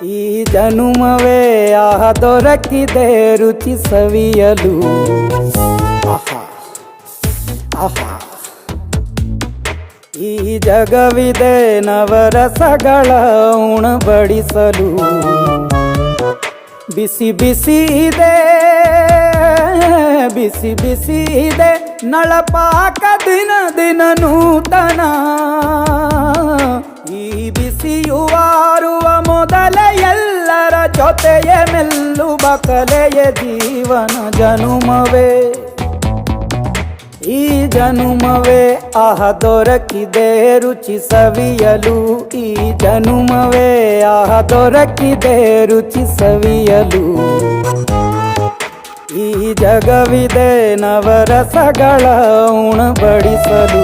ಈ ಜನುಮವೇ ದೊರಕಿದೆ ರುಚಿ ಸವಿಯಲು. ಆಹಾ ಆಹಾ, ಈ ಜಗವಿದೆ ನವರಸಗಳ ಉಣಬಡಿಸಲು. ಬಿಸಿ ಬಿಸಿ ಇದೆ, ಬಿಸಿ ಬಿಸಿ ಇದೆ ನಳಪಾಕ ದಿನ ದಿನ ನೂತನ. ಈ ಬಿಸಿಯುವಾರುವ ಮೊದಲೇ ಎಲ್ಲರ ಜೊತೆಯೇ ಮೆಲ್ಲುವ ಕಲೆಯ ಜೀವನ ಜನುಮವೇ. ಈ ಜನುಮವೇ ದೊರಕಿದೆ ರುಚಿ ಸವಿಯಲು. ಈ ಜನುಮವೇ ದೊರಕಿದೆ ರುಚಿ ಸವಿಯಲು. ಈ ಜಗವಿದೆ ನವರಸಗಳ ಉಣಬಡಿಸಲು.